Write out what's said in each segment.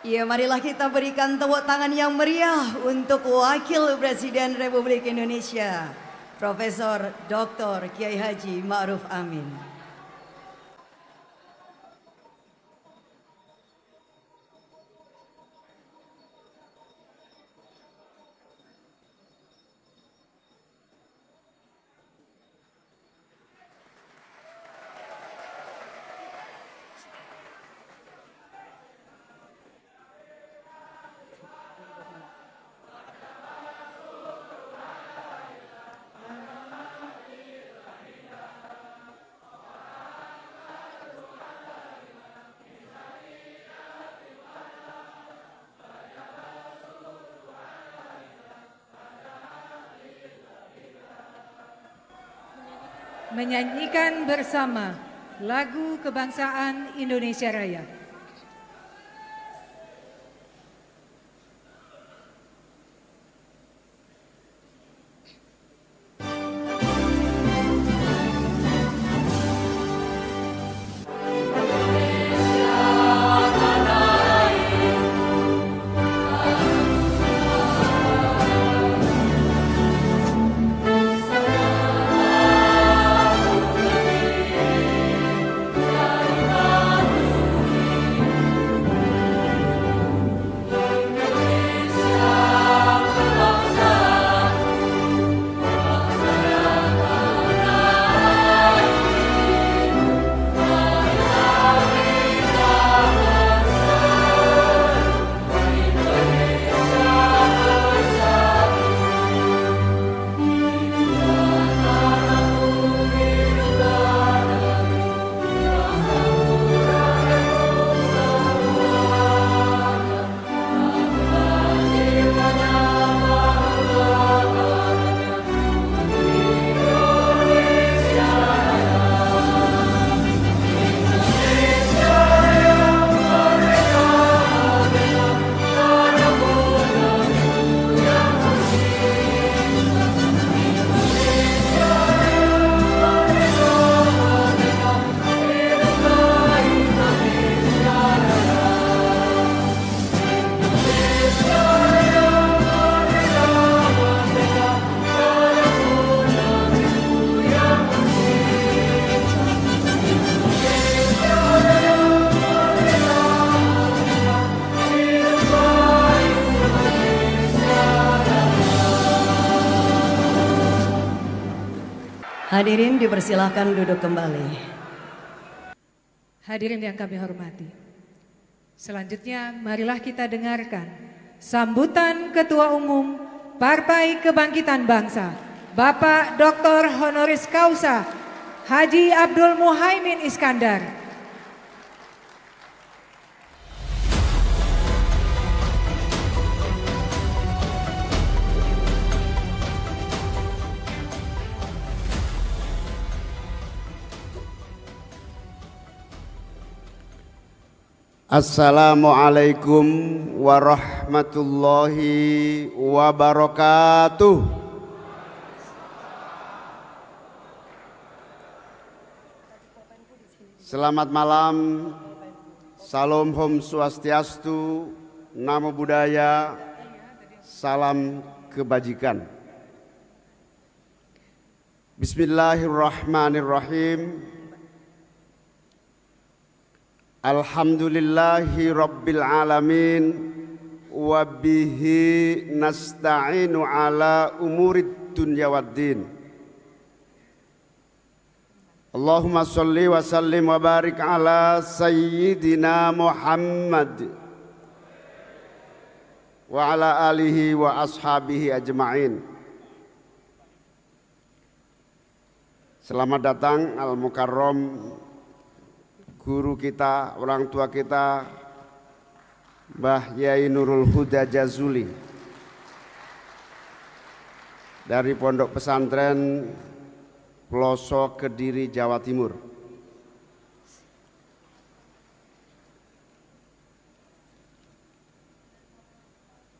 Ya, marilah kita berikan tepuk tangan yang meriah untuk Wakil Presiden Republik Indonesia, Profesor Dr. Kiai Haji Ma'ruf Amin. Menyanyikan bersama lagu kebangsaan Indonesia Raya. Hadirin dipersilahkan duduk kembali. Hadirin yang kami hormati, selanjutnya marilah kita dengarkan sambutan Ketua Umum Partai Kebangkitan Bangsa, Bapak Dr. Honoris Causa Haji Abdul Muhaimin Iskandar. Assalamualaikum warahmatullahi wabarakatuh. Selamat malam, salam Om Swastiastu, Namo Buddhaya, salam kebajikan. Bismillahirrahmanirrahim. Alhamdulillahi Rabbil Alamin, wa bihi nasta'inu ala umurid dunya waddin. Allahumma salli wa sallim wa barik ala sayyidina Muhammad wa ala alihi wa ashabihi ajma'in. Selamat datang Al-Mukarram, guru kita, orang tua kita, Mbah Yai Nurul Huda Jazuli dari Pondok Pesantren Pelosok Kediri, Jawa Timur.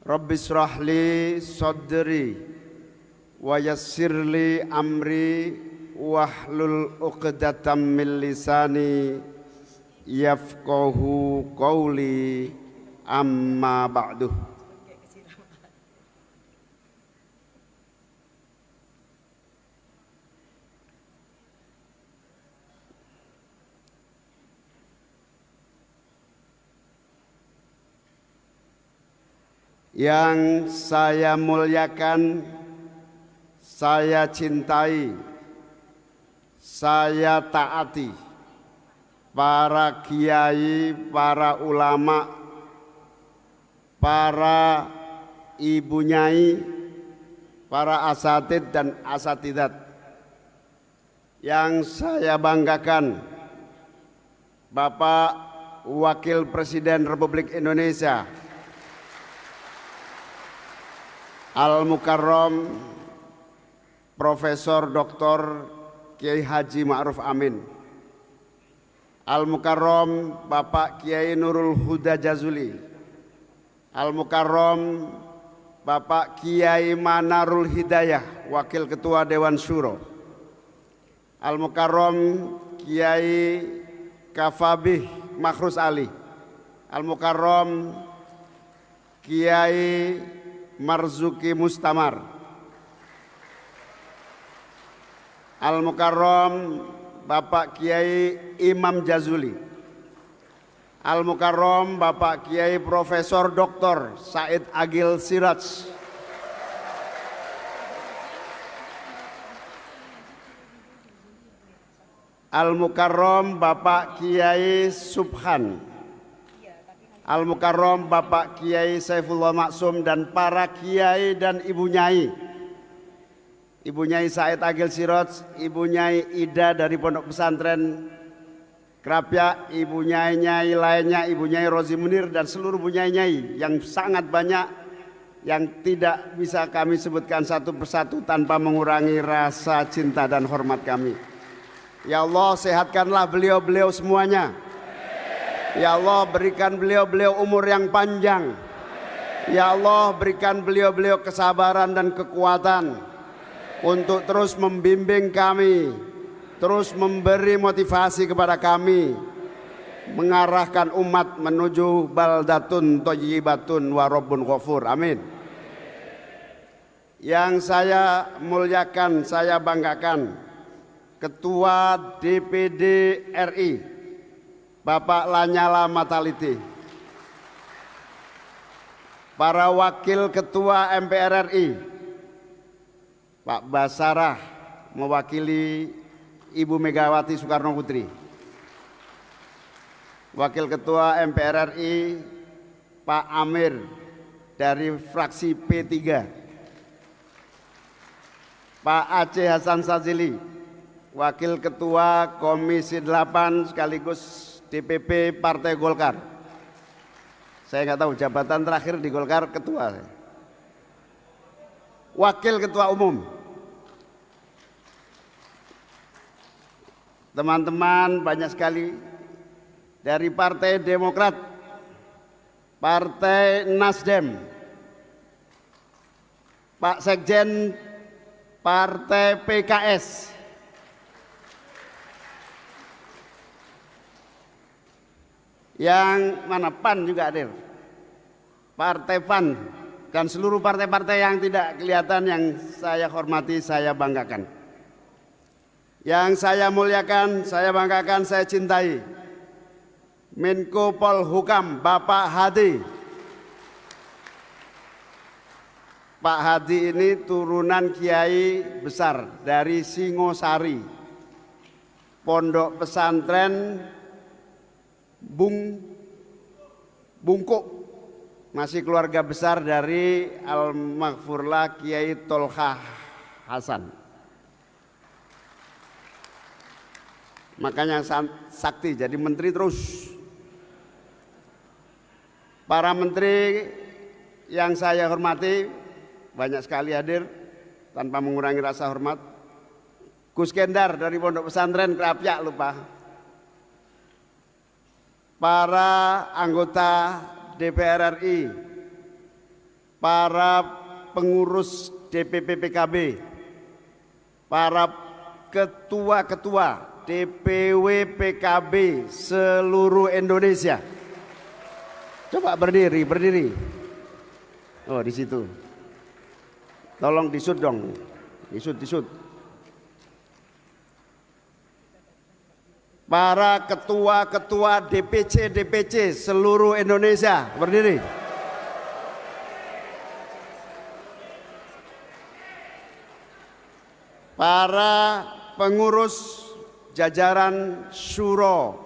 Rabbi shrahli sadri wa yassirli amri wahlul uqdatam min lisani yafqahu qawli. amma ba'du. Yang saya muliakan, saya cintai, saya taati para kiai, para ulama, para ibu nyai, para asatid dan asatidat. Yang saya banggakan, Bapak Wakil Presiden Republik Indonesia Al-Mukarram Profesor Dr. Kiai Haji Ma'ruf Amin, Al-Mukarram Bapak Kiai Nurul Huda Jazuli, Al-Mukarram Bapak Kiai Manarul Hidayah, Wakil Ketua Dewan Syuro, Al-Mukarram Kiai Kafabih Makhrus Ali, Al-Mukarram Kiai Marzuki Mustamar, Al-Mukarram Bapak Kiai Imam Jazuli, Al-Mukarram Bapak Kiai Profesor Dr. Said Agil Siraj, Al-Mukarram Bapak Kiai Subhan, Al-Mukarram Bapak Kiai Saifullah Maksum, dan para kiai dan ibu nyai. Ibu Nyai Said Agil Siraj, Ibu Nyai Ida dari Pondok Pesantren Krapyak, Ibu Nyai-nyai lainnya, Ibu Nyai Rozi Munir, dan seluruh ibu nyai-nyai yang sangat banyak yang tidak bisa kami sebutkan satu persatu tanpa mengurangi rasa cinta dan hormat kami. Ya Allah, sehatkanlah beliau-beliau semuanya. Ya Allah, berikan beliau-beliau umur yang panjang. Ya Allah, berikan beliau-beliau kesabaran dan kekuatan untuk terus membimbing kami, terus memberi motivasi kepada kami, mengarahkan umat menuju baldatun thayyibatun wa rabbun ghafur. Amin. Yang saya muliakan, saya banggakan, Ketua DPD RI Bapak Lanyala Mataliti, para Wakil Ketua MPR RI Pak Basarah mewakili Ibu Megawati Soekarno Putri, Wakil Ketua MPR RI Pak Amir dari fraksi P3, Pak Aceh Hasan Sazili, Wakil Ketua Komisi 8 sekaligus DPP Partai Golkar. Saya nggak tahu jabatan terakhir di Golkar ketua. Wakil Ketua Umum. Teman-teman banyak sekali dari Partai Demokrat, Partai Nasdem, Pak Sekjen Partai PKS, yang mana PAN juga hadir, Partai PAN, dan seluruh partai-partai yang tidak kelihatan yang saya hormati, saya banggakan. Yang saya muliakan, saya banggakan, saya cintai Menko Polhukam Bapak Hadi. Pak Hadi ini turunan kiai besar dari Singosari, Pondok Pesantren Bungkuk, masih keluarga besar dari Al-Maghfurlah Kiai Tolha Hasan. Makanya sakti jadi menteri terus. Para menteri yang saya hormati banyak sekali hadir tanpa mengurangi rasa hormat. Gus Kendar dari Pondok Pesantren Krapyak lupa. Para anggota DPR RI, para pengurus DPP PKB, para ketua-ketua DPW PKB seluruh Indonesia, Coba berdiri, berdiri. Oh, di situ. Tolong disut dong. Disut. Para ketua-ketua DPC seluruh Indonesia, berdiri. Para pengurus jajaran syuro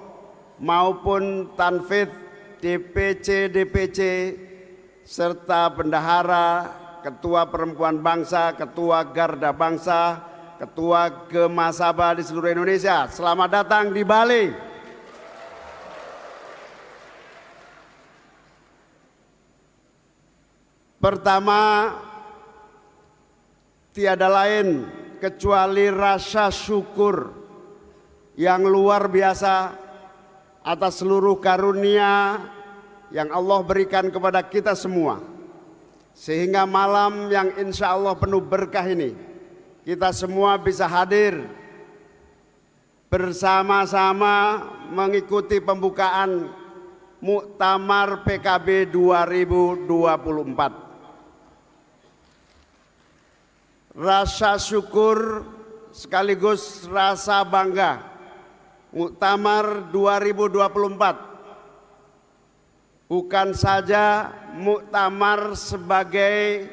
maupun tanfidh DPC serta bendahara, ketua perempuan bangsa, ketua garda bangsa, ketua Gemasaba di seluruh Indonesia, selamat datang di Bali. Pertama, tiada lain kecuali rasa syukur yang luar biasa atas seluruh karunia yang Allah berikan kepada kita semua, sehingga malam yang insya Allah penuh berkah ini kita semua bisa hadir bersama-sama mengikuti pembukaan Muktamar PKB 2024. Rasa syukur sekaligus rasa bangga, Muktamar 2024 bukan saja muktamar sebagai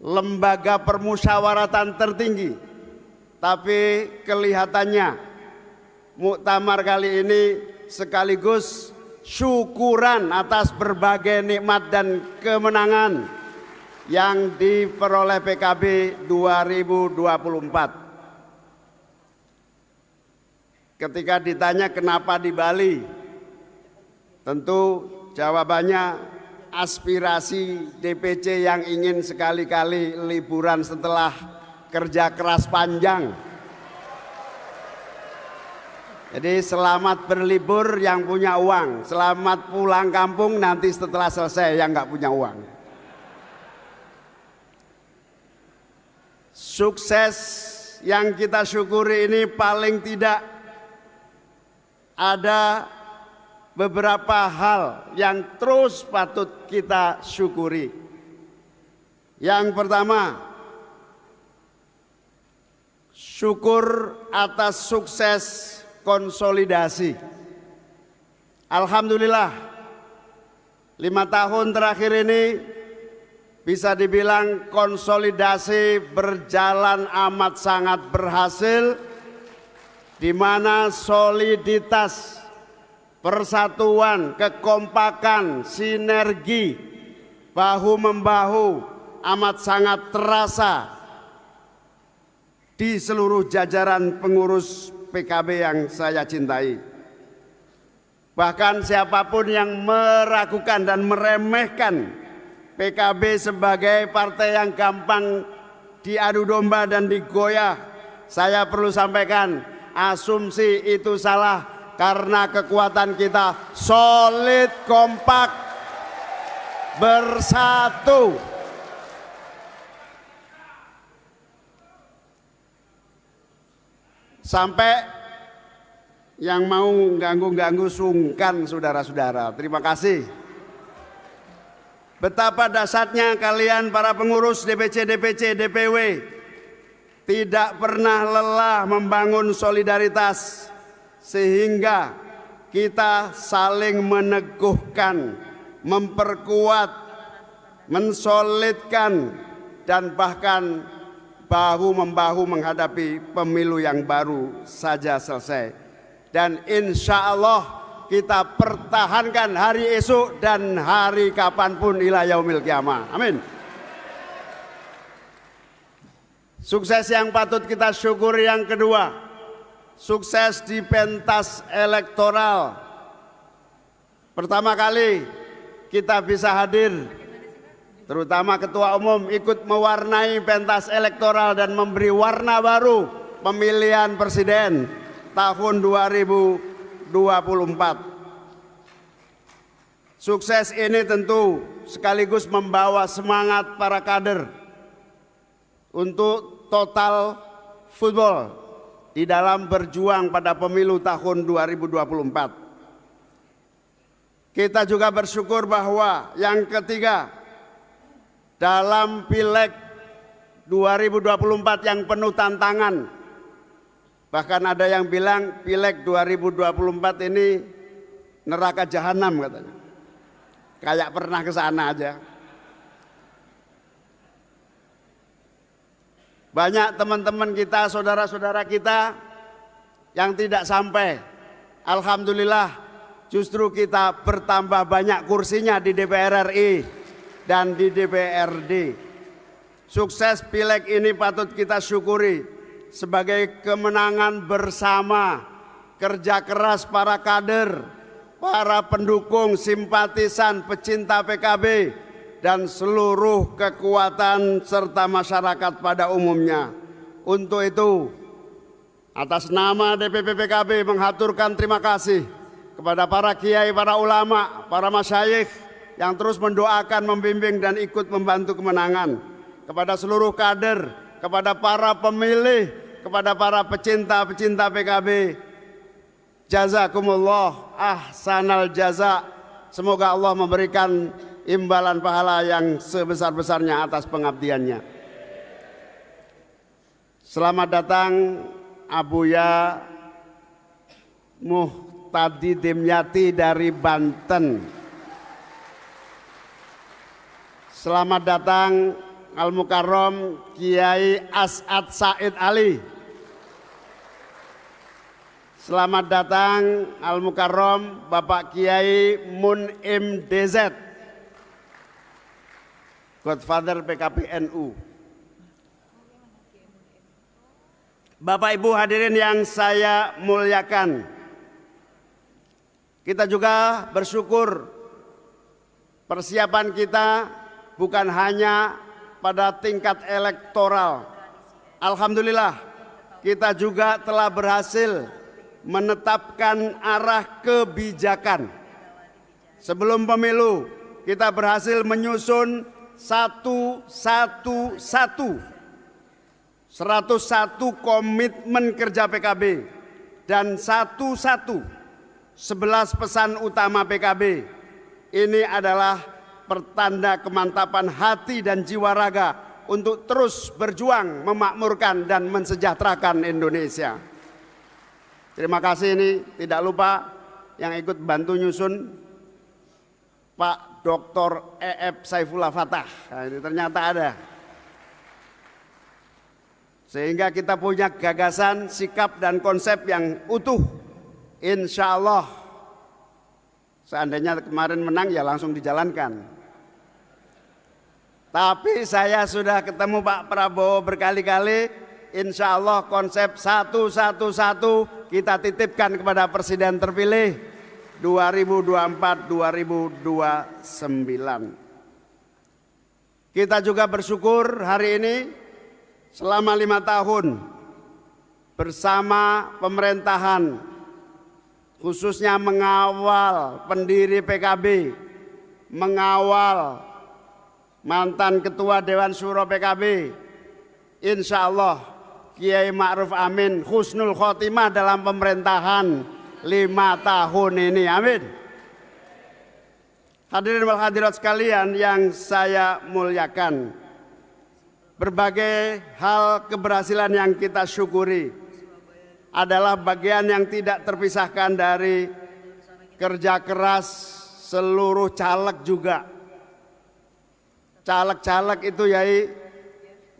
lembaga permusyawaratan tertinggi, tapi kelihatannya muktamar kali ini sekaligus syukuran atas berbagai nikmat dan kemenangan yang diperoleh PKB 2024. Ketika ditanya kenapa di Bali, tentu jawabannya aspirasi DPC yang ingin sekali-kali liburan setelah kerja keras panjang. Jadi selamat berlibur yang punya uang, selamat pulang kampung nanti setelah selesai yang nggak punya uang. Sukses yang kita syukuri ini paling tidak ada beberapa hal yang terus patut kita syukuri. Yang pertama, syukur atas sukses konsolidasi. Alhamdulillah 5 tahun terakhir ini bisa dibilang konsolidasi berjalan amat sangat berhasil, di mana soliditas, persatuan, kekompakan, sinergi, bahu-membahu amat sangat terasa di seluruh jajaran pengurus PKB yang saya cintai. Bahkan siapapun yang meragukan dan meremehkan PKB sebagai partai yang gampang diadu domba dan digoyah, saya perlu sampaikan, asumsi itu salah, karena kekuatan kita solid, kompak, bersatu. Sampai yang mau ganggu-ganggu sungkan, saudara-saudara. Terima kasih. Betapa dahsyatnya kalian para pengurus DPC, DPW tidak pernah lelah membangun solidaritas, sehingga kita saling meneguhkan, memperkuat, mensolidkan, dan bahkan bahu-membahu menghadapi pemilu yang baru saja selesai. Dan insya Allah kita pertahankan hari esok dan hari kapanpun ila yaumil qiyamah. Amin. Sukses yang patut kita syukuri yang kedua, sukses di pentas elektoral. Pertama kali kita bisa hadir, terutama ketua umum ikut mewarnai pentas elektoral dan memberi warna baru pemilihan presiden tahun 2024. Sukses ini tentu sekaligus membawa semangat para kader untuk total football di dalam berjuang pada pemilu tahun 2024. Kita juga bersyukur bahwa yang ketiga, dalam Pileg 2024 yang penuh tantangan, bahkan ada yang bilang Pileg 2024 ini neraka jahanam katanya. Kayak pernah ke sana aja. Banyak teman-teman kita, saudara-saudara kita yang tidak sampai. Alhamdulillah justru kita bertambah banyak kursinya di DPR RI dan di DPRD. Sukses Pileg ini patut kita syukuri sebagai kemenangan bersama kerja keras para kader, para pendukung, simpatisan, pecinta PKB, dan seluruh kekuatan serta masyarakat pada umumnya. Untuk itu, atas nama DPP PKB menghaturkan terima kasih kepada para kiai, para ulama, para masyayikh yang terus mendoakan, membimbing dan ikut membantu kemenangan. Kepada seluruh kader, kepada para pemilih, kepada para pecinta-pecinta PKB, jazakumullah ahsanal jaza. Semoga Allah memberikan imbalan pahala yang sebesar-besarnya atas pengabdiannya. Selamat datang Abuya Muhtadi Dimyati dari Banten. Selamat datang Al-Mukarram Kiai As'ad Said Ali. Selamat datang Al-Mukarram Bapak Kiai Mun'im DZ, Godfather PKB NU. Bapak Ibu hadirin yang saya muliakan, kita juga bersyukur persiapan kita bukan hanya pada tingkat elektoral. Alhamdulillah kita juga telah berhasil menetapkan arah kebijakan. Sebelum pemilu kita berhasil menyusun 101 komitmen kerja PKB dan 11 pesan utama PKB. Ini adalah pertanda kemantapan hati dan jiwa raga untuk terus berjuang memakmurkan dan mensejahterakan Indonesia. Terima kasih, ini tidak lupa yang ikut bantu nyusun Pak Dr. E.F. Saifullah Fatah. Nah, ini ternyata ada. Sehingga kita punya gagasan, sikap dan konsep yang utuh. Insya Allah seandainya kemarin menang ya langsung dijalankan. Tapi saya sudah ketemu Pak Prabowo berkali-kali. Insya Allah konsep 111 kita titipkan kepada Presiden terpilih 2024-2029. Kita juga bersyukur hari ini selama 5 tahun bersama pemerintahan, khususnya mengawal pendiri PKB, mengawal mantan Ketua Dewan Syuro PKB, insya Allah Kiai Ma'ruf Amin husnul khotimah dalam pemerintahan 5 tahun ini, amin. Hadirin wal hadirat sekalian yang saya muliakan, berbagai hal keberhasilan yang kita syukuri adalah bagian yang tidak terpisahkan dari kerja keras seluruh caleg juga. Caleg-caleg itu yaitu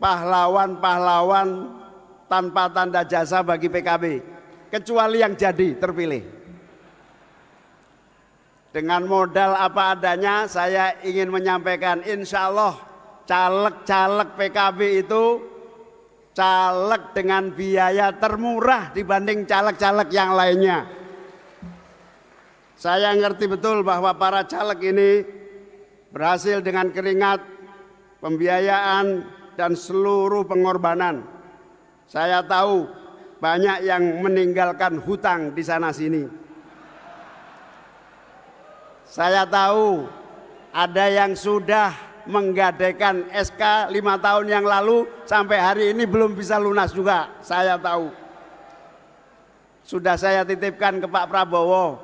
pahlawan-pahlawan tanpa tanda jasa bagi PKB, kecuali yang jadi terpilih. Dengan modal apa adanya saya ingin menyampaikan, insya Allah caleg-caleg PKB itu caleg dengan biaya termurah dibanding caleg-caleg yang lainnya. Saya ngerti betul bahwa para caleg ini berhasil dengan keringat, pembiayaan, dan seluruh pengorbanan. Saya tahu banyak yang meninggalkan hutang di sana sini. Saya tahu ada yang sudah menggadaikan SK 5 tahun yang lalu sampai hari ini belum bisa lunas juga. Saya tahu. Sudah saya titipkan ke Pak Prabowo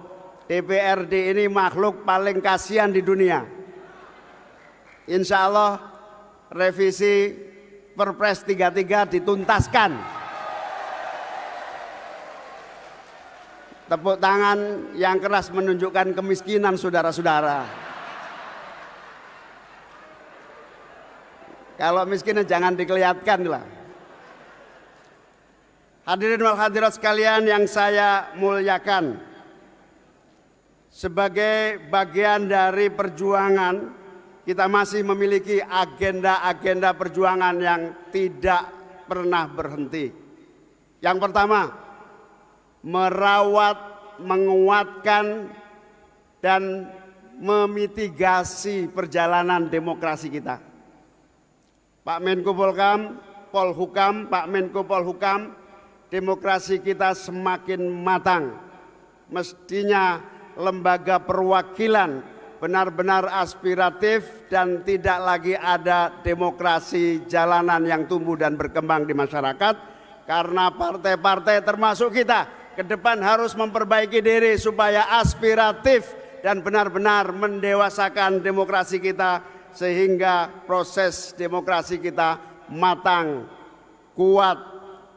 DPRD ini makhluk paling kasihan di dunia. Insya Allah revisi Perpres 33 dituntaskan. Tepuk tangan yang keras menunjukkan kemiskinan saudara-saudara. Kalau miskinnya jangan dikelihatkan lah. Hadirin wal hadirat sekalian yang saya muliakan, sebagai bagian dari perjuangan, kita masih memiliki agenda-agenda perjuangan yang tidak pernah berhenti. Yang pertama, merawat, menguatkan, dan memitigasi perjalanan demokrasi kita. Pak Menko Polhukam, Pak Menko Polhukam, demokrasi kita semakin matang. Mestinya lembaga perwakilan benar-benar aspiratif dan tidak lagi ada demokrasi jalanan yang tumbuh dan berkembang di masyarakat, karena partai-partai termasuk kita ke depan harus memperbaiki diri supaya aspiratif dan benar-benar mendewasakan demokrasi kita sehingga proses demokrasi kita matang, kuat,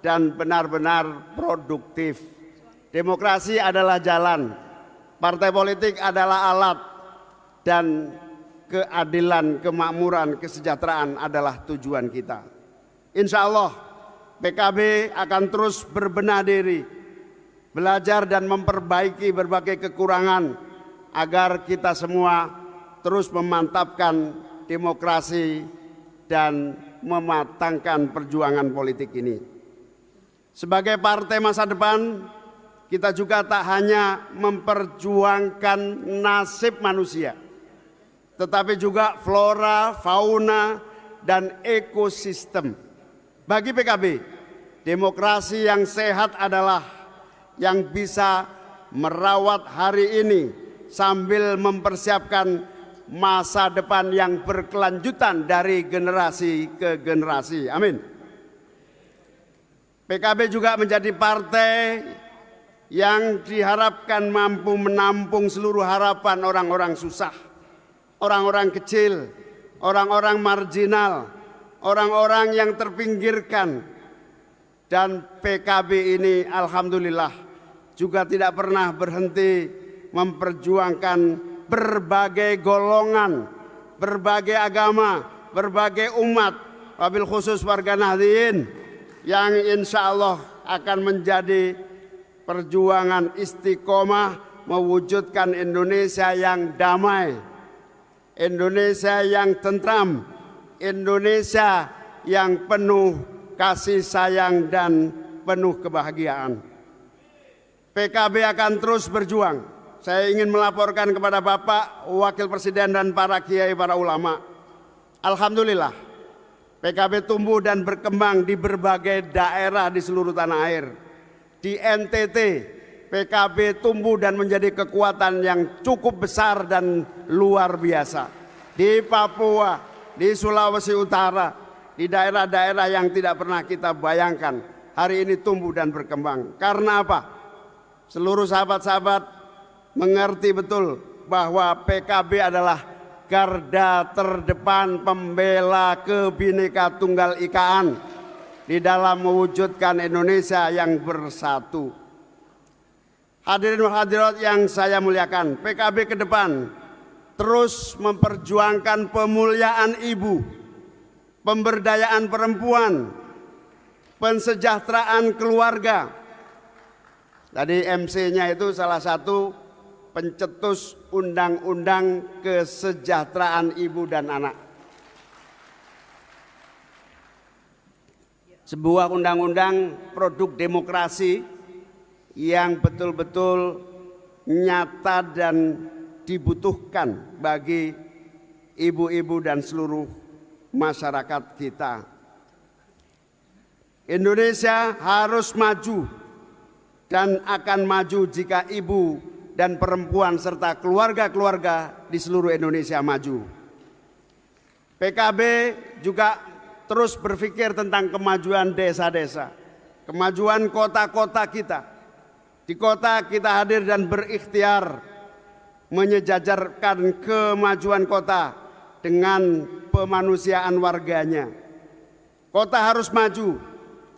dan benar-benar produktif. Demokrasi adalah jalan, partai politik adalah alat, dan keadilan, kemakmuran, kesejahteraan adalah tujuan kita. Insya Allah PKB akan terus berbenah diri, belajar dan memperbaiki berbagai kekurangan agar kita semua terus memantapkan demokrasi dan mematangkan perjuangan politik ini. Sebagai partai masa depan, kita juga tak hanya memperjuangkan nasib manusia, tetapi juga flora, fauna, dan ekosistem. Bagi PKB, demokrasi yang sehat adalah yang bisa merawat hari ini sambil mempersiapkan masa depan yang berkelanjutan dari generasi ke generasi. Amin. PKB juga menjadi partai yang diharapkan mampu menampung seluruh harapan orang-orang susah, orang-orang kecil, orang-orang marginal, orang-orang yang terpinggirkan. Dan PKB ini alhamdulillah juga tidak pernah berhenti memperjuangkan berbagai golongan, berbagai agama, berbagai umat, wabil khusus warga Nahdliyin yang insya Allah akan menjadi perjuangan istiqomah mewujudkan Indonesia yang damai, Indonesia yang tentram, Indonesia yang penuh kasih sayang dan penuh kebahagiaan. PKB akan terus berjuang. Saya ingin melaporkan kepada Bapak Wakil Presiden dan para kiai, para ulama. Alhamdulillah, PKB tumbuh dan berkembang di berbagai daerah di seluruh tanah air. Di NTT, PKB tumbuh dan menjadi kekuatan yang cukup besar dan luar biasa. Di Papua, di Sulawesi Utara, di daerah-daerah yang tidak pernah kita bayangkan, hari ini tumbuh dan berkembang. Karena apa? Seluruh sahabat-sahabat mengerti betul bahwa PKB adalah garda terdepan pembela Kebhinneka Tunggal Ikaan di dalam mewujudkan Indonesia yang bersatu. Hadirin hadirat yang saya muliakan, PKB ke depan terus memperjuangkan pemuliaan ibu, pemberdayaan perempuan, pensejahteraan keluarga. Tadi MC-nya itu salah satu pencetus undang-undang kesejahteraan ibu dan anak. Sebuah undang-undang produk demokrasi yang betul-betul nyata dan dibutuhkan bagi ibu-ibu dan seluruh masyarakat kita. Indonesia harus maju dan akan maju jika ibu dan perempuan serta keluarga-keluarga di seluruh Indonesia maju. PKB juga terus berpikir tentang kemajuan desa-desa, kemajuan kota-kota kita. Di kota kita hadir dan berikhtiar menyejajarkan kemajuan kota dengan pemanusiaan warganya. Kota harus maju,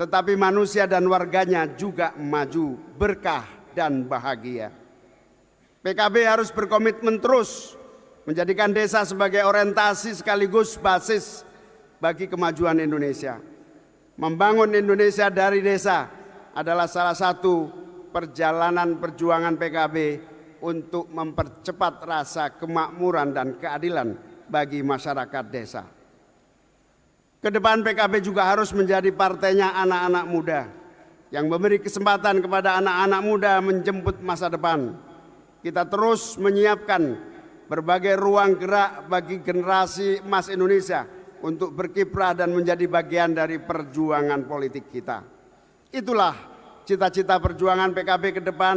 tetapi manusia dan warganya juga maju, berkah dan bahagia. PKB harus berkomitmen terus menjadikan desa sebagai orientasi sekaligus basis bagi kemajuan Indonesia. Membangun Indonesia dari desa adalah salah satu perjalanan perjuangan PKB untuk mempercepat rasa kemakmuran dan keadilan bagi masyarakat desa. Kedepan PKB juga harus menjadi partainya anak-anak muda yang memberi kesempatan kepada anak-anak muda menjemput masa depan. Kita terus menyiapkan berbagai ruang gerak bagi generasi emas Indonesia untuk berkiprah dan menjadi bagian dari perjuangan politik kita. Itulah cita-cita perjuangan PKB ke depan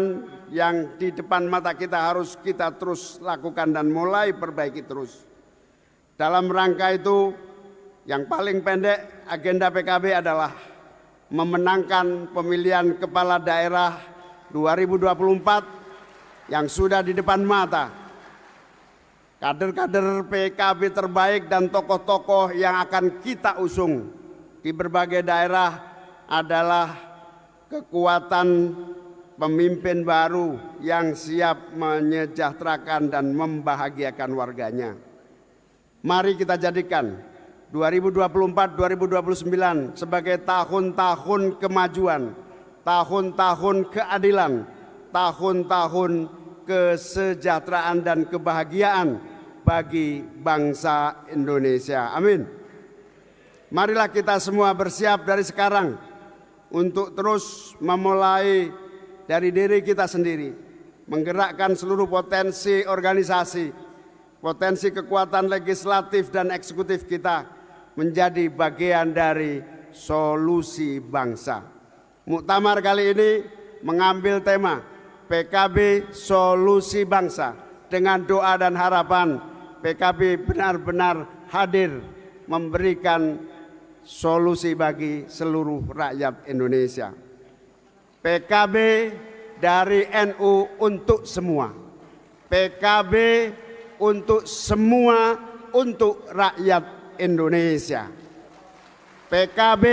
yang di depan mata kita harus kita terus lakukan dan mulai perbaiki terus. Dalam rangka itu, yang paling pendek agenda PKB adalah memenangkan pemilihan kepala daerah 2024 yang sudah di depan mata. Kader-kader PKB terbaik dan tokoh-tokoh yang akan kita usung di berbagai daerah adalah kekuatan pemimpin baru yang siap menyejahterakan dan membahagiakan warganya. Mari kita jadikan 2024-2029 sebagai tahun-tahun kemajuan, tahun-tahun keadilan, tahun-tahun kesejahteraan dan kebahagiaan bagi bangsa Indonesia. Amin. Marilah kita semua bersiap dari sekarang untuk terus memulai dari diri kita sendiri, menggerakkan seluruh potensi organisasi, potensi kekuatan legislatif dan eksekutif kita menjadi bagian dari solusi bangsa. Muktamar kali ini mengambil tema PKB Solusi Bangsa dengan doa dan harapan PKB benar-benar hadir memberikan solusi bagi seluruh rakyat Indonesia. PKB dari NU untuk semua. PKB untuk semua, untuk rakyat Indonesia. PKB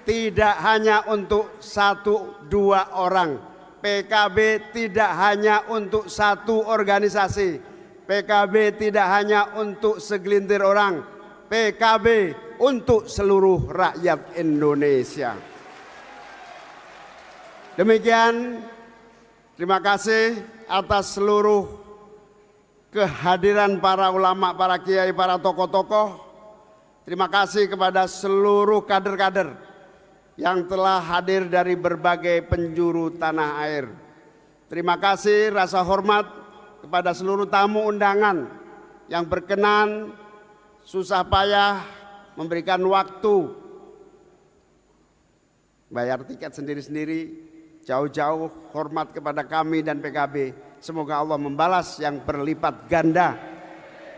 tidak hanya untuk 1-2 orang. PKB tidak hanya untuk satu organisasi. PKB tidak hanya untuk segelintir orang. PKB untuk seluruh rakyat Indonesia. Demikian, terima kasih atas seluruh kehadiran para ulama, para kiai, para tokoh-tokoh. Terima kasih kepada seluruh kader-kader yang telah hadir dari berbagai penjuru tanah air. Terima kasih rasa hormat kepada seluruh tamu undangan yang berkenan susah payah memberikan waktu, bayar tiket sendiri-sendiri, jauh-jauh hormat kepada kami dan PKB. Semoga Allah membalas yang berlipat ganda.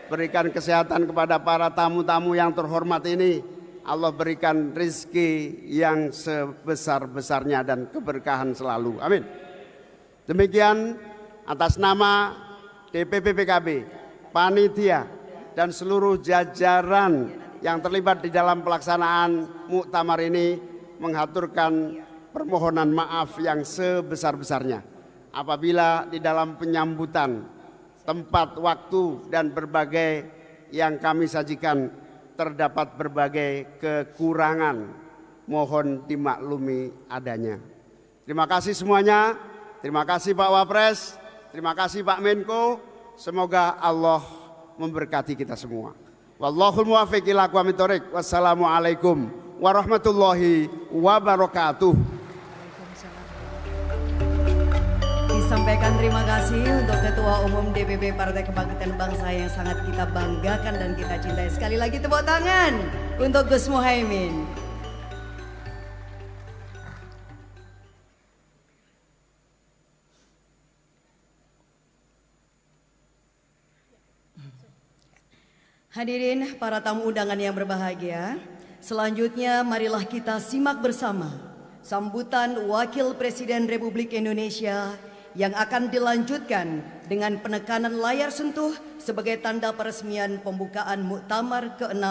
Berikan kesehatan kepada para tamu-tamu yang terhormat ini. Allah berikan rezeki yang sebesar-besarnya dan keberkahan selalu. Amin. Demikian atas nama DPP PKB, panitia dan seluruh jajaran yang terlibat di dalam pelaksanaan muktamar ini menghaturkan permohonan maaf yang sebesar-besarnya apabila di dalam penyambutan tempat, waktu, dan berbagai yang kami sajikan terdapat berbagai kekurangan, mohon dimaklumi adanya. Terima kasih semuanya, terima kasih Pak Wapres, terima kasih Pak Menko, semoga Allah memberkati kita semua. Wallahul muwaffiq ila aqwamit thoriq. Wassalamualaikum warahmatullahi wabarakatuh. Disampaikan terima kasih untuk Ketua Umum DPP Partai Kebangkitan Bangsa yang sangat kita banggakan dan kita cintai. Sekali lagi tepuk tangan untuk Gus Muhaimin. Hadirin para tamu undangan yang berbahagia, selanjutnya marilah kita simak bersama sambutan Wakil Presiden Republik Indonesia yang akan dilanjutkan dengan penekanan layar sentuh sebagai tanda peresmian pembukaan Muktamar ke-6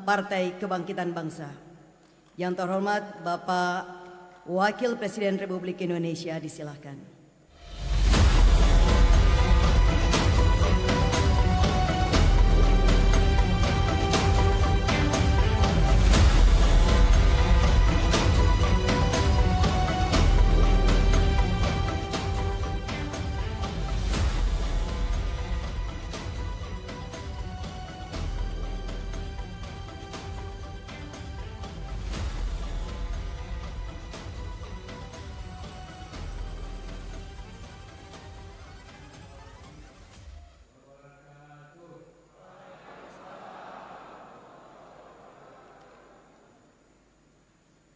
Partai Kebangkitan Bangsa. Yang terhormat Bapak Wakil Presiden Republik Indonesia, disilahkan.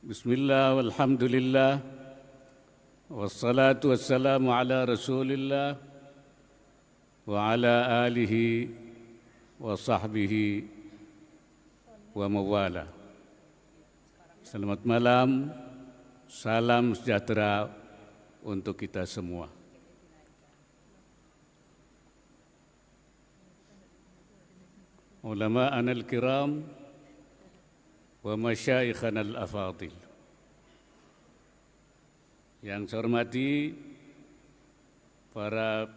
Bismillah walhamdulillah wassalatu wassalamu ala rasulillah wa ala alihi wa sahbihi wa mawala. Selamat malam, salam sejahtera untuk kita semua. Ulama anal kiram wa masyayikhana al-afadil. Yang saya hormati para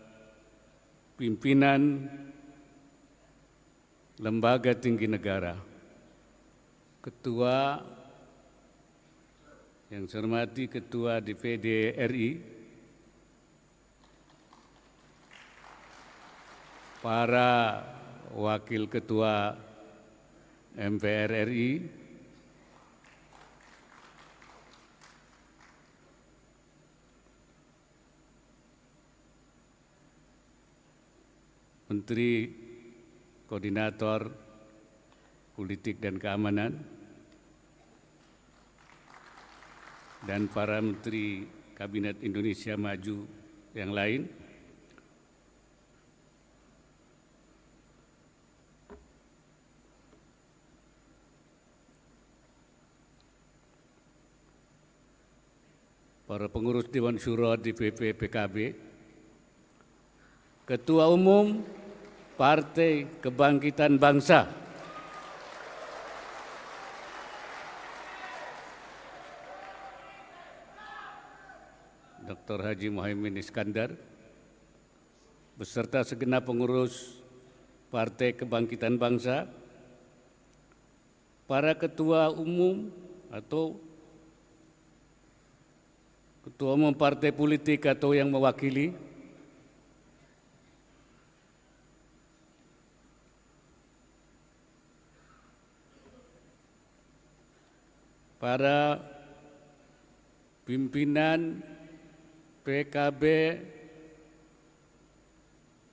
pimpinan lembaga tinggi negara, ketua, yang saya hormati Ketua DPD RI, para wakil ketua MPR RI, Menteri Koordinator Politik dan Keamanan, dan para Menteri Kabinet Indonesia Maju yang lain, para pengurus Dewan Syuro DPP PKB, Ketua Umum Partai Kebangkitan Bangsa, Dr. Haji Muhaimin Iskandar, beserta segenap pengurus Partai Kebangkitan Bangsa, para ketua umum atau ketua umum partai politik atau yang mewakili, para pimpinan PKB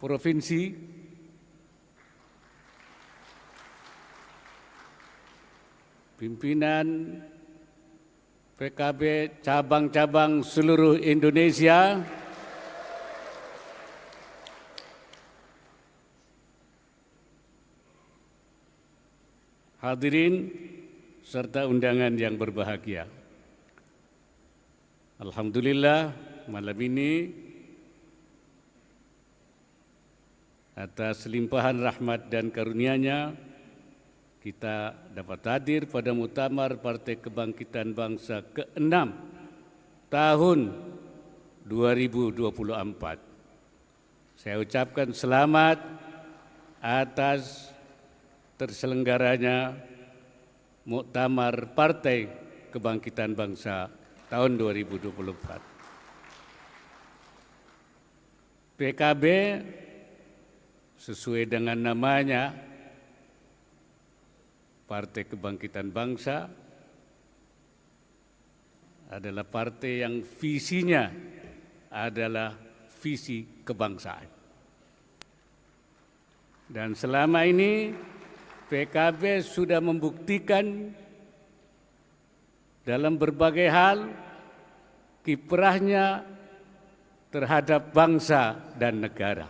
Provinsi, pimpinan PKB cabang-cabang seluruh Indonesia, hadirin serta undangan yang berbahagia. Alhamdulillah, malam ini atas limpahan rahmat dan karunia-Nya kita dapat hadir pada Muktamar Partai Kebangkitan Bangsa ke-6 tahun 2024. Saya ucapkan selamat atas terselenggaranya Muktamar Partai Kebangkitan Bangsa tahun 2024. PKB sesuai dengan namanya, Partai Kebangkitan Bangsa, adalah partai yang visinya adalah visi kebangsaan. Dan selama ini PKB sudah membuktikan dalam berbagai hal kiprahnya terhadap bangsa dan negara.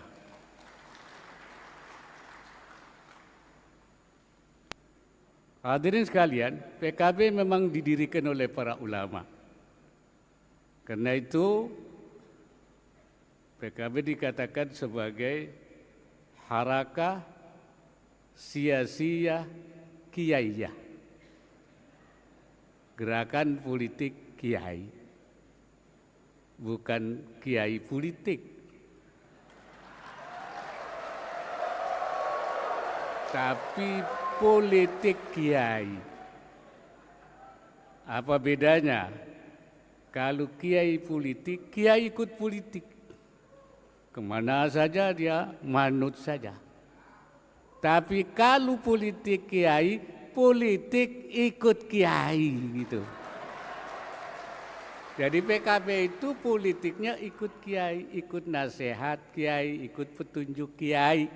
Hadirin sekalian, PKB memang didirikan oleh para ulama. Karena itu PKB dikatakan sebagai harakah siyasiyah kiaiyah, gerakan politik kiai, bukan kiai politik, tapi politik kiai. Apa bedanya? Kalau kiai politik, kiai ikut politik. Kemana saja dia manut saja. Tapi kalau politik kiai, politik ikut kiai gitu. Jadi PKB itu politiknya ikut kiai, ikut nasihat kiai, ikut petunjuk kiai.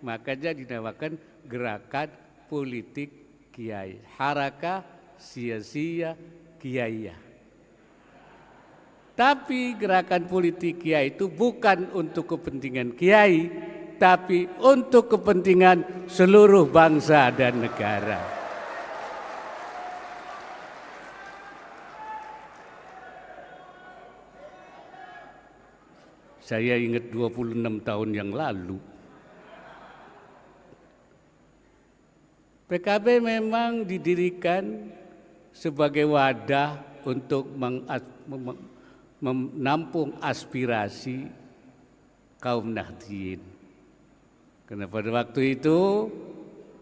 Makanya dinamakan gerakan politik kiai. Harakah sia-sia kiaiyah. Tapi gerakan politik kiai itu bukan untuk kepentingan kiai, tapi untuk kepentingan seluruh bangsa dan negara. Saya ingat 26 tahun yang lalu, PKB memang didirikan sebagai wadah untuk menampung aspirasi kaum Nahdliyin. Karena pada waktu itu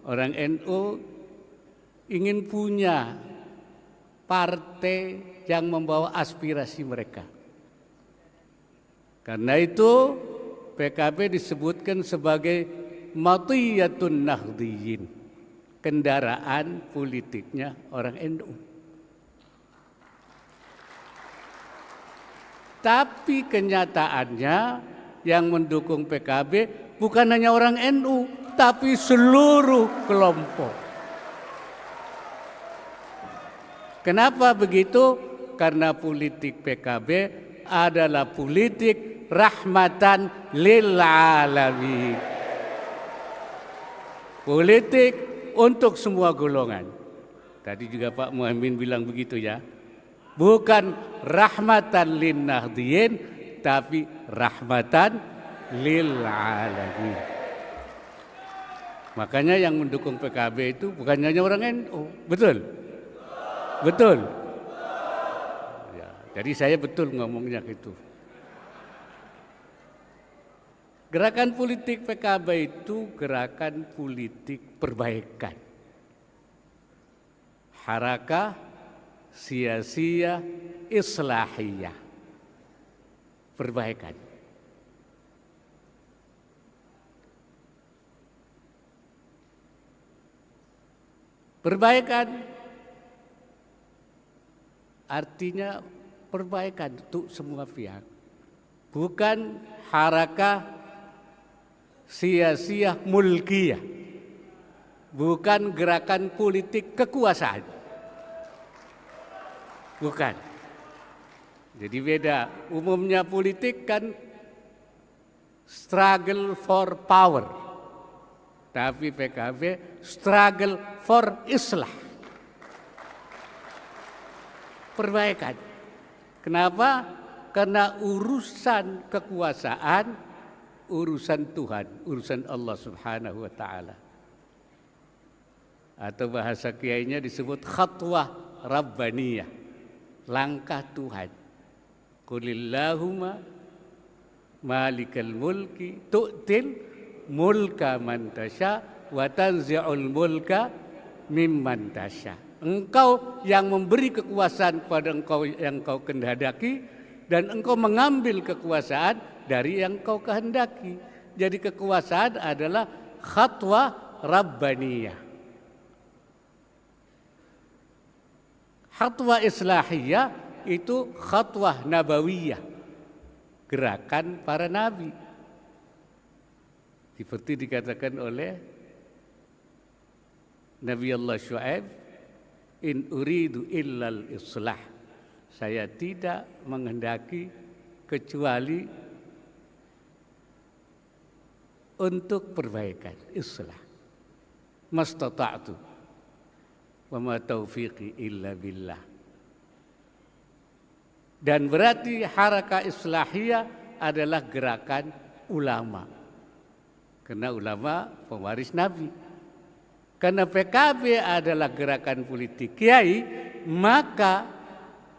orang NU ingin punya partai yang membawa aspirasi mereka. Karena itu PKB disebutkan sebagai matiyatun Nahdliyin, kendaraan politiknya orang NU. Tapi kenyataannya yang mendukung PKB bukan hanya orang NU, tapi seluruh kelompok. Kenapa begitu? Karena politik PKB adalah politik rahmatan lil alamin. Politik untuk semua golongan. Tadi juga Pak Muhammad bilang begitu ya. Bukan rahmatan lin Nahdliyin, tapi rahmatan lil alamin. Makanya yang mendukung PKB itu bukan hanya orang NU, betul? Betul. Ya, jadi saya betul ngomongnya gitu. Gerakan politik PKB itu gerakan politik perbaikan. Harakah sia-sia islahiyah. Perbaikan. Perbaikan artinya perbaikan untuk semua pihak. Bukan harakah sia-sia mulkiyah. Bukan gerakan politik kekuasaan. Bukan. Jadi beda. Umumnya politik kan struggle for power. Tapi PKB struggle for islah. Perbaikan. Kenapa? Karena urusan kekuasaan, urusan Tuhan, urusan Allah Subhanahu wa taala. Atau bahasa kiainya disebut khatwah rabbaniyah, langkah Tuhan. Qulillahumma malikal mulki tu'til mulka man tasya wa tanzi'ul mulka mimman tasya. Engkau yang memberi kekuasaan kepada engkau yang kau kehendaki, dan engkau mengambil kekuasaan dari yang kau kehendaki. Jadi kekuasaan adalah khatwah rabbaniyah. Khatwah islahiyah itu khatwah nabawiyah, gerakan para nabi. Seperti dikatakan oleh Nabi Allah Syuaib, in uridu illal islah. Saya tidak menghendaki kecuali untuk perbaikan, islah. Mastata'tu wa ma taufiqi illa billah. Dan berarti harakah islahiyah adalah gerakan ulama. Karena ulama pewaris Nabi. Karena PKB adalah gerakan politik kiai, maka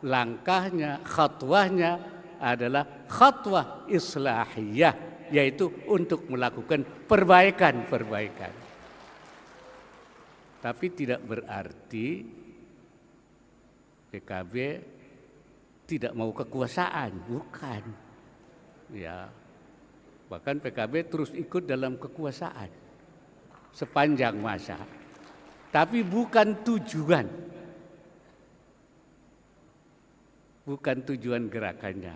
langkahnya, khatwahnya adalah khatwah islahiyah, yaitu untuk melakukan perbaikan. Tapi tidak berarti PKB tidak mau kekuasaan, bukan. Ya, bahkan PKB terus ikut dalam kekuasaan sepanjang masa. Tapi bukan tujuan. Bukan tujuan gerakannya.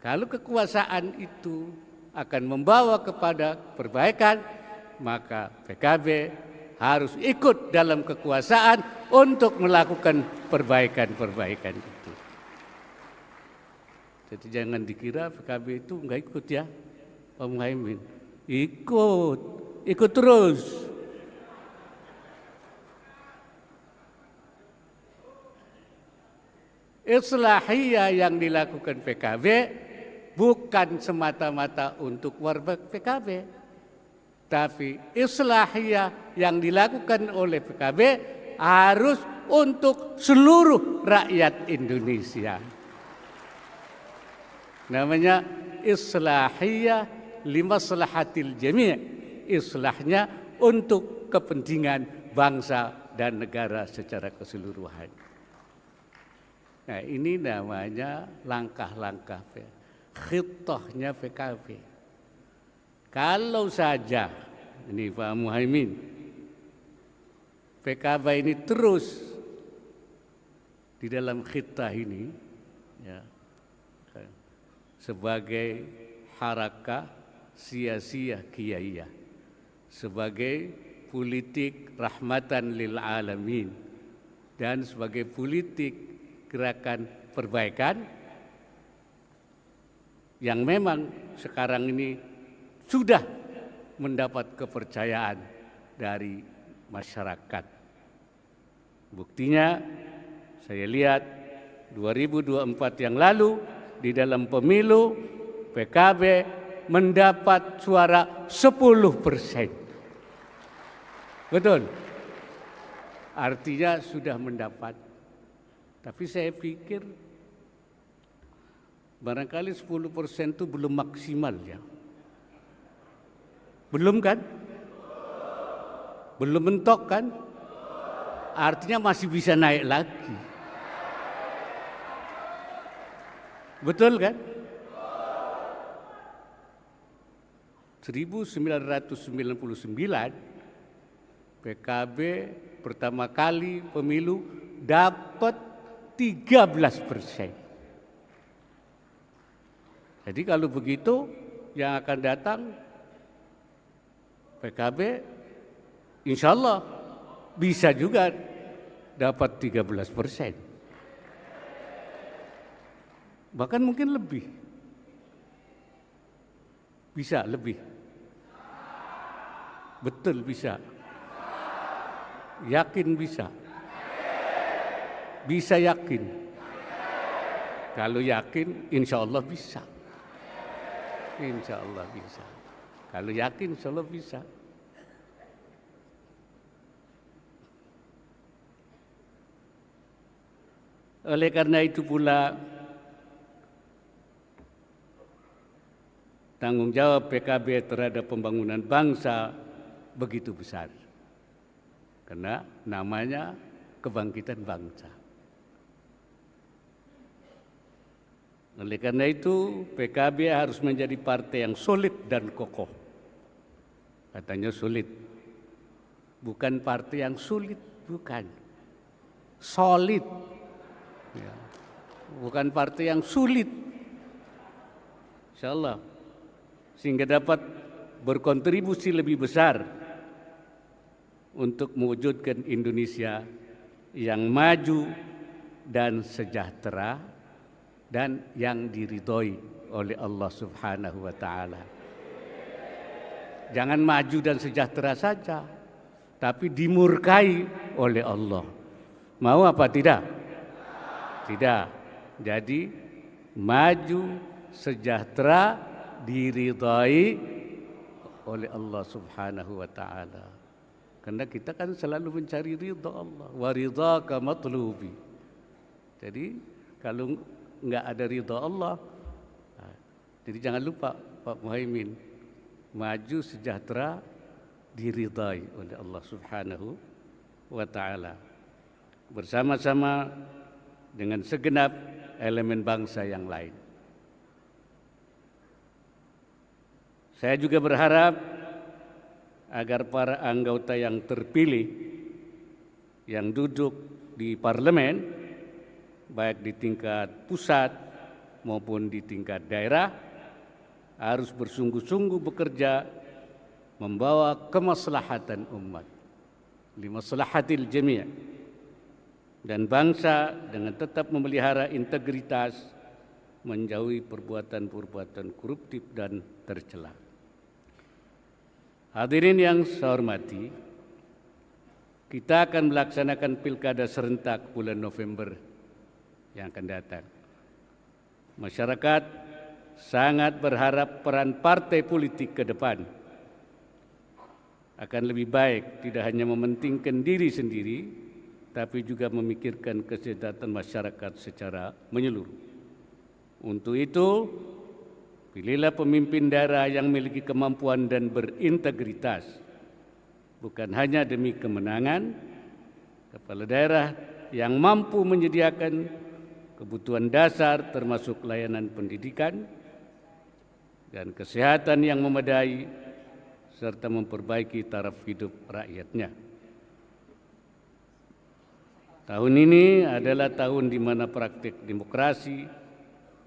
Kalau kekuasaan itu akan membawa kepada perbaikan, maka PKB harus ikut dalam kekuasaan untuk melakukan perbaikan itu. Jadi jangan dikira PKB itu enggak ikut ya, Pak Muhaimin. Ikut terus. Islahiyah yang dilakukan PKB bukan semata-mata untuk warga PKB, tapi islahiyah yang dilakukan oleh PKB harus untuk seluruh rakyat Indonesia. Namanya islahiyah limaslahatil jami'. Islahnya untuk kepentingan bangsa dan negara secara keseluruhan. Nah, ini namanya langkah-langkah khittahnya PKB. Kalau saja ini Pak Muhaimin, PKB ini terus di dalam khittah ini ya, sebagai harakah sia-sia kiaiyah, sebagai politik rahmatan lil alamin, dan sebagai politik gerakan perbaikan yang memang sekarang ini sudah mendapat kepercayaan dari masyarakat. Buktinya saya lihat 2024 yang lalu di dalam pemilu PKB mendapat suara 10%. Betul? Artinya sudah mendapat. Tapi saya pikir barangkali 10% itu belum maksimal ya. Belum kan? Belum mentok kan? Artinya masih bisa naik lagi. Betul kan? 1999 PKB pertama kali pemilu dapat 13%. Jadi kalau begitu yang akan datang PKB insya Allah bisa juga dapat 13%. Bahkan mungkin lebih. Bisa lebih. Betul bisa. Yakin bisa. Bisa yakin. Kalau yakin insya Allah bisa. Insya Allah bisa. Kalau yakin insya Allah bisa. Oleh karena itu pula tanggung jawab PKB terhadap pembangunan bangsa begitu besar. Karena namanya kebangkitan bangsa. Oleh karena itu PKB harus menjadi partai yang solid dan kokoh. Katanya solid. Bukan partai yang sulit, bukan. Solid. Ya. Bukan partai yang sulit. Insyaallah. Sehingga dapat berkontribusi lebih besar untuk mewujudkan Indonesia yang maju dan sejahtera dan yang diridhoi oleh Allah Subhanahu wa taala. Jangan maju dan sejahtera saja, tapi dimurkai oleh Allah. Mau apa tidak? Tidak. Jadi maju, sejahtera diridai oleh Allah Subhanahu wa taala. Karena kita kan selalu mencari ridha Allah, wa ridhaka matlubi. Jadi kalau enggak ada ridha Allah, jadi jangan lupa Pak Muhaimin, maju sejahtera diridai oleh Allah Subhanahu wa taala bersama-sama dengan segenap elemen bangsa yang lain. Saya juga berharap agar para anggota yang terpilih yang duduk di parlemen, baik di tingkat pusat maupun di tingkat daerah, harus bersungguh-sungguh bekerja membawa kemaslahatan umat, limaslahatil jami', dan bangsa dengan tetap memelihara integritas, menjauhi perbuatan-perbuatan koruptif dan tercela. Hadirin yang saya hormati, kita akan melaksanakan pilkada serentak bulan November yang akan datang. Masyarakat sangat berharap peran partai politik ke depan akan lebih baik, tidak hanya mementingkan diri sendiri, tapi juga memikirkan kesejahteraan masyarakat secara menyeluruh. Untuk itu, pilihlah pemimpin daerah yang memiliki kemampuan dan berintegritas, bukan hanya demi kemenangan. Kepala daerah yang mampu menyediakan kebutuhan dasar termasuk layanan pendidikan dan kesehatan yang memadai, serta memperbaiki taraf hidup rakyatnya. Tahun ini adalah tahun di mana praktik demokrasi,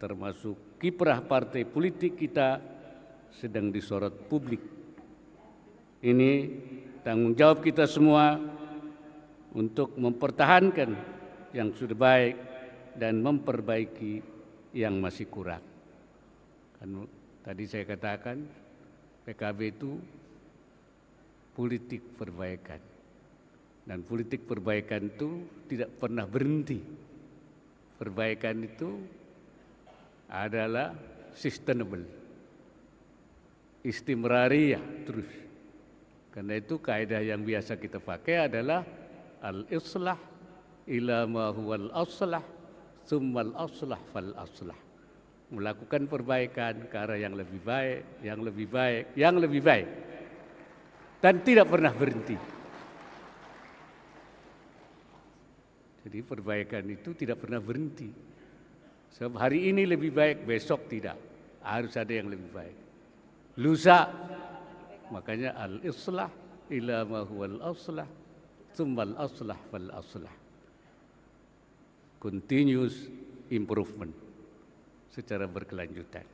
termasuk kiprah partai politik kita, sedang disorot publik. Ini tanggung jawab kita semua untuk mempertahankan yang sudah baik dan memperbaiki yang masih kurang. Kan tadi saya katakan PKB itu politik perbaikan, dan politik perbaikan itu tidak pernah berhenti. Perbaikan itu adalah sustainable, istimrariyah, terus. Karena itu kaidah yang biasa kita pakai adalah al-islah ila ma huwal aslah tsummal aslah fal aslah. Melakukan perbaikan ke arah yang lebih baik, yang lebih baik, yang lebih baik, dan tidak pernah berhenti. Jadi perbaikan itu tidak pernah berhenti. Sebab hari ini lebih baik, besok tidak. Harus ada yang lebih baik. Lusa, makanya al-islah ila ma huwal aslah tsummal aslah fal aslah. Continuous improvement secara berkelanjutan.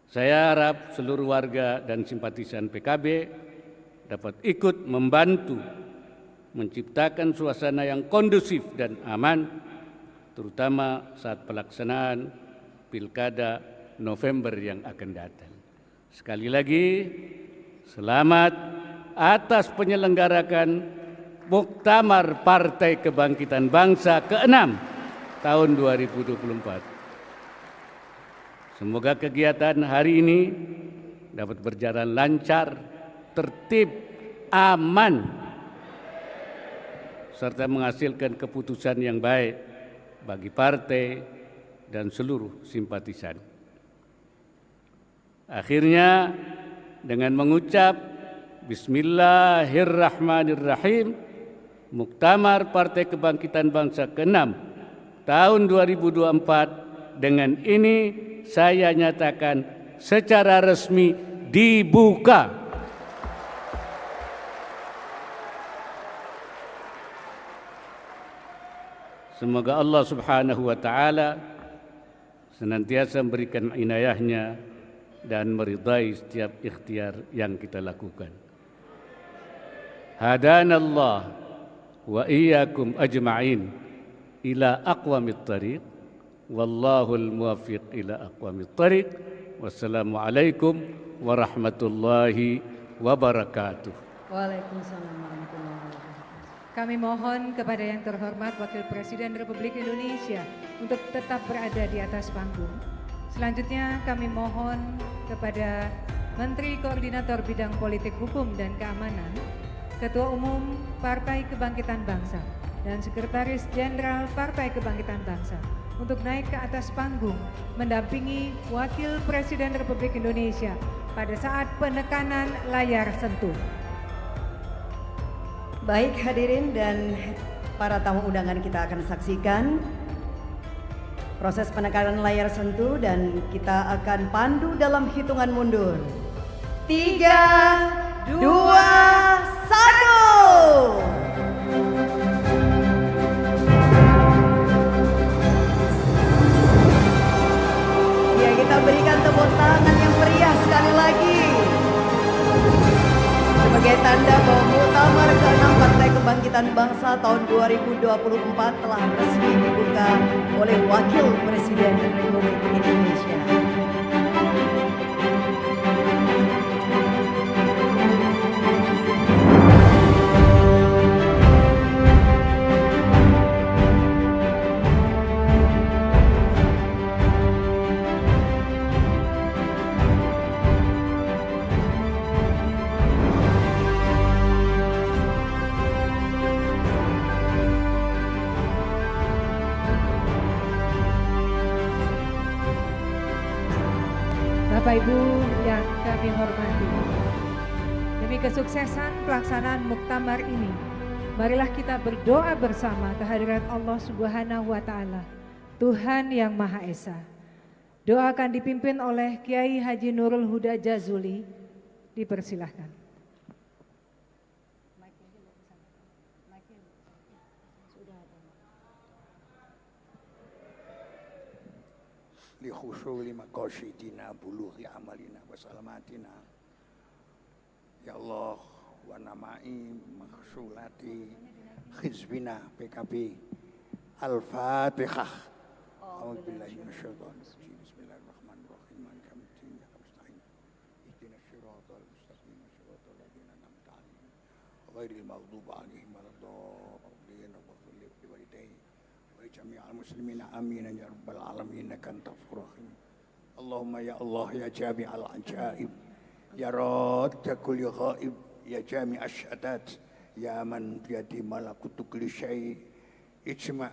Saya harap seluruh warga dan simpatisan PKB dapat ikut membantu menciptakan suasana yang kondusif dan aman, terutama saat pelaksanaan pilkada November yang akan datang. Sekali lagi, selamat atas penyelenggarakan Muktamar Partai Kebangkitan Bangsa ke-6 tahun 2024. Semoga kegiatan hari ini dapat berjalan lancar, tertib, aman, serta menghasilkan keputusan yang baik bagi partai dan seluruh simpatisan. Akhirnya, dengan mengucap Bismillahirrahmanirrahim, Muktamar Partai Kebangkitan Bangsa ke-6 tahun 2024 dengan ini saya nyatakan secara resmi dibuka. Semoga Allah Subhanahu wa taala senantiasa memberikan inayahnya dan meridai setiap ikhtiar yang kita lakukan. Hadanallah wa iyyakum ajma'in ila aqwamit thariq, wallahul muwaffiq ila aqwamit thariq. Wassalamualaikum warahmatullahi wabarakatuh. Waalaikumsalam warahmatullahi wabarakatuh. Kami mohon kepada yang terhormat Wakil Presiden Republik Indonesia untuk tetap berada di atas panggung. Selanjutnya kami mohon kepada Menteri Koordinator Bidang Politik Hukum dan Keamanan, Ketua Umum Partai Kebangkitan Bangsa, dan Sekretaris Jenderal Partai Kebangkitan Bangsa untuk naik ke atas panggung mendampingi Wakil Presiden Republik Indonesia pada saat penekanan layar sentuh. Baik hadirin dan para tamu undangan, kita akan saksikan proses penekanan layar sentuh dan kita akan pandu dalam hitungan mundur. 3, 2, 1. Ya, kita berikan tepuk tangan yang meriah sekali lagi sebagai tanda bahwa Muktamar ke-6 Partai Kebangkitan Bangsa tahun 2024 telah resmi dibuka oleh Wakil Presiden Republik Indonesia. Bapak Ibu yang kami hormati, demi kesuksesan pelaksanaan muktamar ini, marilah kita berdoa bersama kehadirat Allah Subhanahu wa Ta'ala, Tuhan yang Maha Esa. Doa akan dipimpin oleh Kiai Haji Nurul Huda Jazuli. Dipersilahkan. li khusuli maqasidina bulughi amalina wa salamatina ya Allah wa namai maksulati khizbina PKB Al-Fatihah. A'udzubillahi minasyaitonir rajim. Bismillahirrahmanirrahim. Maliki yaumiddin. Nasta'in. Ihdinas siratal mustaqim. Siratal ladzina an'amta 'alaihim ghairil maghdubi 'alaihim waladdallin. Jami'al muslimina amin ya rabbal alamin innaka antal ghafurur rahim. Allahumma ya Allah ya jami'al ajaib ya radda kulli ghaib ya jami'ash syahadat ya man biyadi malakutu kulli syai' ijma'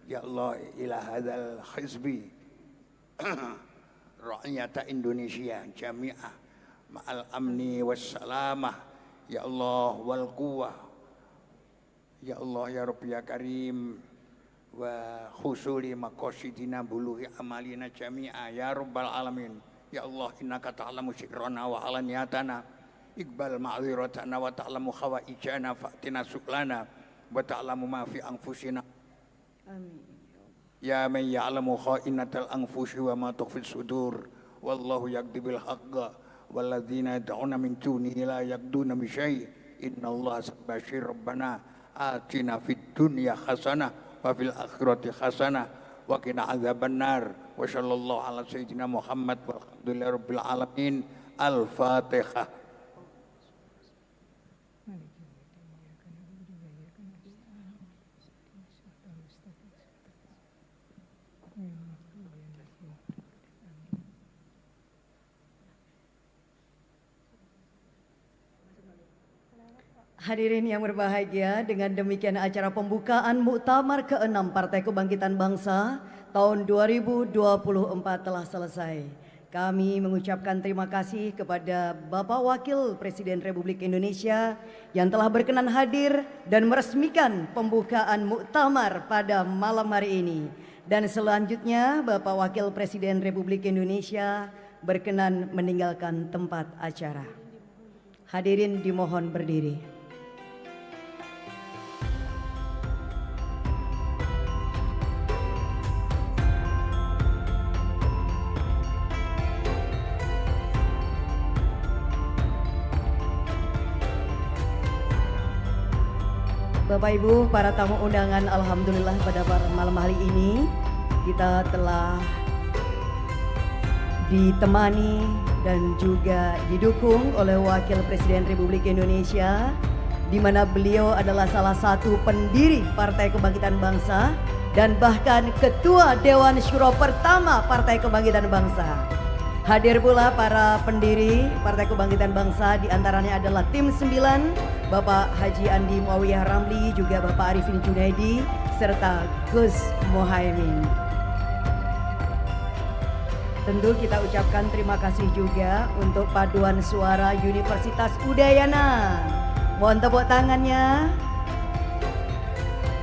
ya Allah ila hadzal hizbi rakyat Indonesia jami'ah ma'al amni was salamah ya Allah wal quwwah ya Allah ya Rabbi ya Karim wa khusuli maqasidina bulughi amalina jami'a ya rabbal alamin ya Allah innaka ta'lamu sirrana wa alaniyatana iqbal ma'dhiratana wa ta'lamu khawaijana fa'tina su'lana wa ta'lamu ma fi anfusina amin ya man ya'lamu kha'inatal anfusi wa ma tukhfi sudur wallahu yaqdibil haqqa walladzina yad'una min dunihi la yaqduna bi syai' innallaha sabashir rabbana atina fid dunya hasanah wa fil akhirati hasanah wa qina adzabannar wa sallallahu ala sayyidina Muhammad walhamdulillahi rabbil alamin. Al-Fatihah. Hadirin yang berbahagia, dengan demikian acara pembukaan Muktamar ke-6 Partai Kebangkitan Bangsa tahun 2024 telah selesai. Kami mengucapkan terima kasih kepada Bapak Wakil Presiden Republik Indonesia yang telah berkenan hadir dan meresmikan pembukaan muktamar pada malam hari ini. Dan selanjutnya Bapak Wakil Presiden Republik Indonesia berkenan meninggalkan tempat acara. Hadirin dimohon berdiri. Bapak Ibu, para tamu undangan, alhamdulillah pada malam hari ini kita telah ditemani dan juga didukung oleh Wakil Presiden Republik Indonesia di mana beliau adalah salah satu pendiri Partai Kebangkitan Bangsa dan bahkan Ketua Dewan Syuro pertama Partai Kebangkitan Bangsa. Hadir pula para pendiri Partai Kebangkitan Bangsa, diantaranya adalah tim 9, Bapak Haji Andi Muawiyah Ramli, juga Bapak Arifin Junaidi, serta Gus Mohaimin. Tentu kita ucapkan terima kasih juga untuk paduan suara Universitas Udayana. Mohon tepuk tangannya.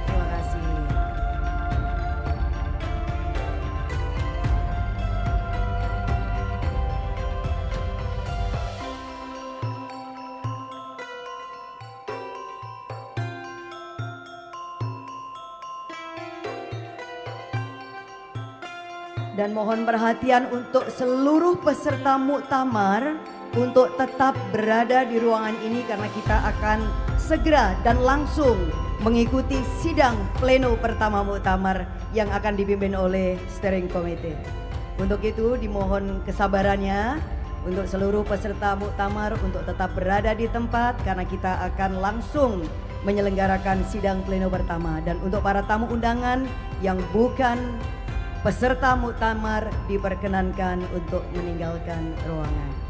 Terima kasih. Dan mohon perhatian untuk seluruh peserta muktamar untuk tetap berada di ruangan ini karena kita akan segera dan langsung mengikuti sidang pleno pertama muktamar yang akan dipimpin oleh steering committee. Untuk itu dimohon kesabarannya untuk seluruh peserta muktamar untuk tetap berada di tempat karena kita akan langsung menyelenggarakan sidang pleno pertama. Dan untuk para tamu undangan yang bukan peserta muktamar diperkenankan untuk meninggalkan ruangan.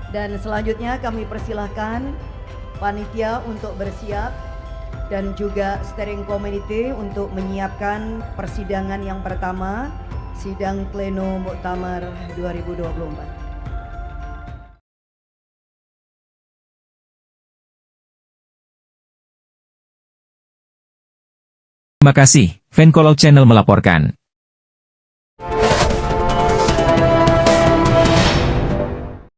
Dan selanjutnya kami persilahkan panitia untuk bersiap dan juga steering committee untuk menyiapkan persidangan yang pertama, sidang pleno muktamar 2024. Terima kasih, Venkolog Channel melaporkan.